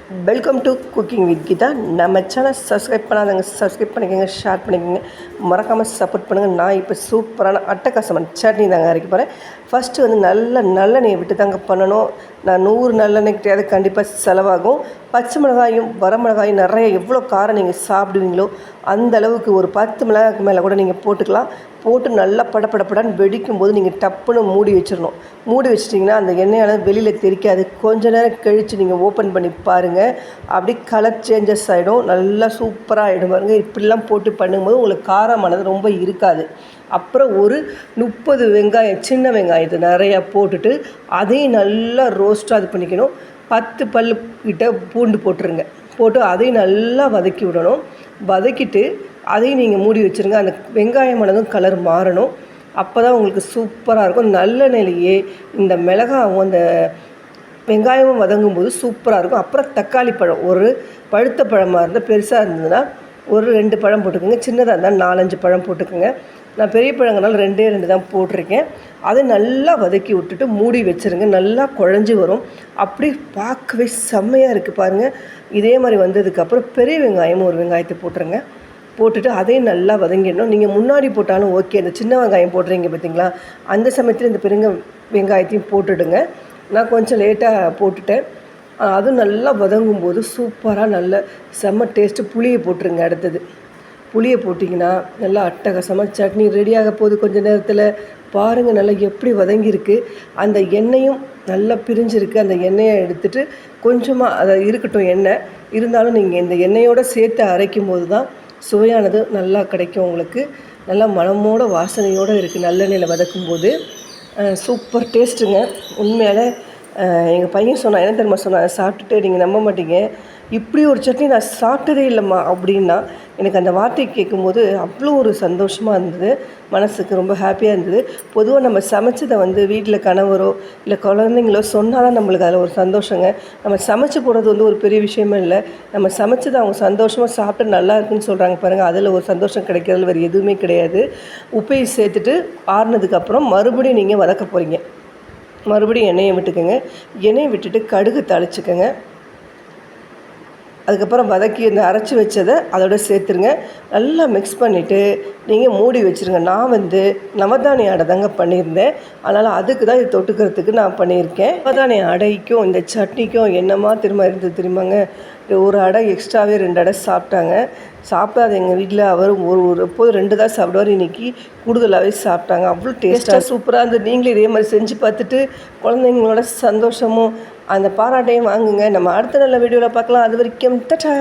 Welcome to cooking with Geeta. நம்ம channel subscribe பண்ணாதவங்க subscribe பண்ணிக்கோங்க, ஷேர் பண்ணிக்கோங்க, மறக்காமல் சப்போர்ட் பண்ணுங்கள். நான் இப்போ சூப்பரான அட்டகாசமான சட்னி தாங்க அரைக்க போகிறேன். ஃபஸ்ட்டு வந்து நல்லெண்ணெயை விட்டு தாங்க பண்ணணும். நான் 100 நல்லெண்ணெய் கிடையாது, கண்டிப்பாக செலவாகும். பச்சை மிளகாயும் வரமிளகாயும் நிறைய எவ்வளோ காரம் நீங்கள் சாப்பிடுவீங்களோ அந்த அளவுக்கு ஒரு 10 மிளகாய்க்கு மேலே கூட நீங்கள் போட்டுக்கலாம். போட்டு நல்லா படப்படப்படான்னு வெடிக்கும் போது நீங்கள் டப்புன்னு மூடி வச்சிடணும். மூடி வச்சிட்டிங்கன்னா அந்த எண்ணெயால் வெளியில் தெரிக்காது. கொஞ்ச நேரம் கழித்து நீங்கள் ஓப்பன் பண்ணி பாருங்கள், அப்படி கலர் சேஞ்சஸ் ஆகிடும், நல்லா சூப்பராக ஆகிடும் பாருங்க. இப்படிலாம் போட்டு பண்ணும்போது உங்களுக்கு காரமானது ரொம்ப இருக்காது. அப்புறம் ஒரு 30 வெங்காயம், சின்ன வெங்காயத்தை நிறையா போட்டுட்டு அதையும் நல்லா ரோஸ்ட்டாக இது பண்ணிக்கணும். 10 பல் கிட்ட பூண்டு போட்டுருங்க. போட்டு அதையும் நல்லா வதக்கி விடணும். வதக்கிட்டு அதையும் நீங்கள் மூடி வச்சுருங்க. அந்த வெங்காயமானதும் கலர் மாறணும். அப்போ தான் உங்களுக்கு சூப்பராக இருக்கும். நல்லெண்ணெயிலேயே இந்த மிளகாவும் அந்த வெங்காயமும் வதங்கும்போது சூப்பராக இருக்கும். அப்புறம் தக்காளி பழம், ஒரு பழுத்த பழமாக இருந்தால், பெருசாக இருந்ததுன்னா ஒரு 2 பழம் போட்டுக்கோங்க. சின்னதாக இருந்தால் 4-5 பழம் போட்டுக்கோங்க. நான் பெரிய பழங்கனால 2 தான் போட்டிருக்கேன். அதை நல்லா வதக்கி விட்டுட்டு மூடி வச்சுருங்க. நல்லா குழஞ்சி வரும். அப்படி பார்க்கவே செம்மையாக இருக்குது பாருங்கள். இதே மாதிரி வந்ததுக்கப்புறம் பெரிய வெங்காயமும் ஒரு வெங்காயத்தை போட்டுருங்க. போட்டுட்டு அதையும் நல்லா வதங்கிடணும். நீங்கள் முன்னாடி போட்டாலும் ஓகே. அந்த சின்ன வெங்காயம் போட்டுறீங்க பார்த்தீங்களா, அந்த சமயத்தில் இந்த பெரிய வெங்காயத்தையும் போட்டுடுங்க. நான் கொஞ்சம் லேட்டாக போட்டுட்டேன். அதுவும் நல்லா வதங்கும்போது சூப்பராக நல்ல செம்ம டேஸ்ட்டு. புளியை போட்டுருங்க. அடுத்தது புளியை போட்டிங்கன்னா நல்லா அட்டகாசமாக சட்னி ரெடியாக போகுது. கொஞ்சம் நேரத்தில் பாருங்கள் நல்லா எப்படி வதங்கியிருக்கு. அந்த எண்ணெயும் நல்லா பிரிஞ்சிருக்கு. அந்த எண்ணெயை எடுத்துகிட்டு கொஞ்சமாக அதை இருக்கட்டும், எண்ணெய் இருந்தாலும் நீங்கள் இந்த எண்ணெயோடு சேர்த்து அரைக்கும் போது தான் சுவையானது நல்லா கிடைக்கும் உங்களுக்கு. நல்லா மணமோட வாசனையோடு இருக்குது. நல்லெண்ணெயில் வதக்கும்போது சூப்பர் டேஸ்ட்டுங்க. உண்மையால் எங்கள் பையன் சொன்னான், என்ன தெரியுமா சொன்னான், சாப்பிட்டுட்டு நீங்கள் நம்ப மாட்டீங்க, இப்படி ஒரு சட்னி நான் சாப்பிட்டதே இல்லைம்மா அப்படின்னா. எனக்கு அந்த வார்த்தையை கேட்கும்போது அவ்வளோ ஒரு சந்தோஷமாக இருந்தது, மனசுக்கு ரொம்ப ஹாப்பியாக இருந்தது. பொதுவாக நம்ம சமைச்சதை வந்து வீட்டில் கணவரோ இல்லை குழந்தைங்களோ சொன்னால் தான் நம்மளுக்கு அதில் ஒரு சந்தோஷங்க. நம்ம சமைச்சு போடுறது வந்து ஒரு பெரிய விஷயமே இல்லை. நம்ம சமைச்சதை அவங்க சந்தோஷமாக சாப்பிட்டு நல்லா இருக்குன்னு சொல்கிறாங்க பாருங்கள், அதில் ஒரு சந்தோஷம் கிடைக்கிறதுல வேறு எதுவுமே கிடையாது. உப்பையும் சேர்த்துட்டு ஆறுனதுக்கப்புறம் மறுபடியும் நீங்கள் வதக்க போகிறீங்க. மறுபடியும் எண்ணெயை விட்டுக்கோங்க. எண்ணெயை விட்டுட்டு கடுகு தாளிச்சுக்கோங்க. அதுக்கப்புறம் வதக்கி இந்த அரைச்சி வச்சதை அதோட சேர்த்துருங்க. நல்லா மிக்ஸ் பண்ணிவிட்டு நீங்கள் மூடி வச்சுருங்க. நான் வந்து நவதானிய அடை தாங்க பண்ணியிருந்தேன், அதனால் அதுக்கு தான் இது தொட்டுக்கிறதுக்கு நான் பண்ணியிருக்கேன். நவதானிய அடைக்கும் இந்த சட்னிக்கும் என்னமா இருந்தது தெரியுமாங்க, ஒரு அடை எக்ஸ்ட்ராவே 2 அடை சாப்பிட்டாங்க. சாப்பிடாது எங்கள் வீட்டில் அவர் எப்போது 2 தான் சாப்பிடுவார், இன்றைக்கி கூடுதலாகவே சாப்பிட்டாங்க. அவ்வளோ டேஸ்ட்டாக சூப்பராக இருந்தது. நீங்களே இதே மாதிரி செஞ்சு பார்த்துட்டு குழந்தைங்களோட சந்தோஷமும் அந்த பாராட்டையும் வாங்குங்க. நம்ம அடுத்த நல்ல வீடியோவில் பார்க்கலாம். அது வரைக்கும் டட்டா.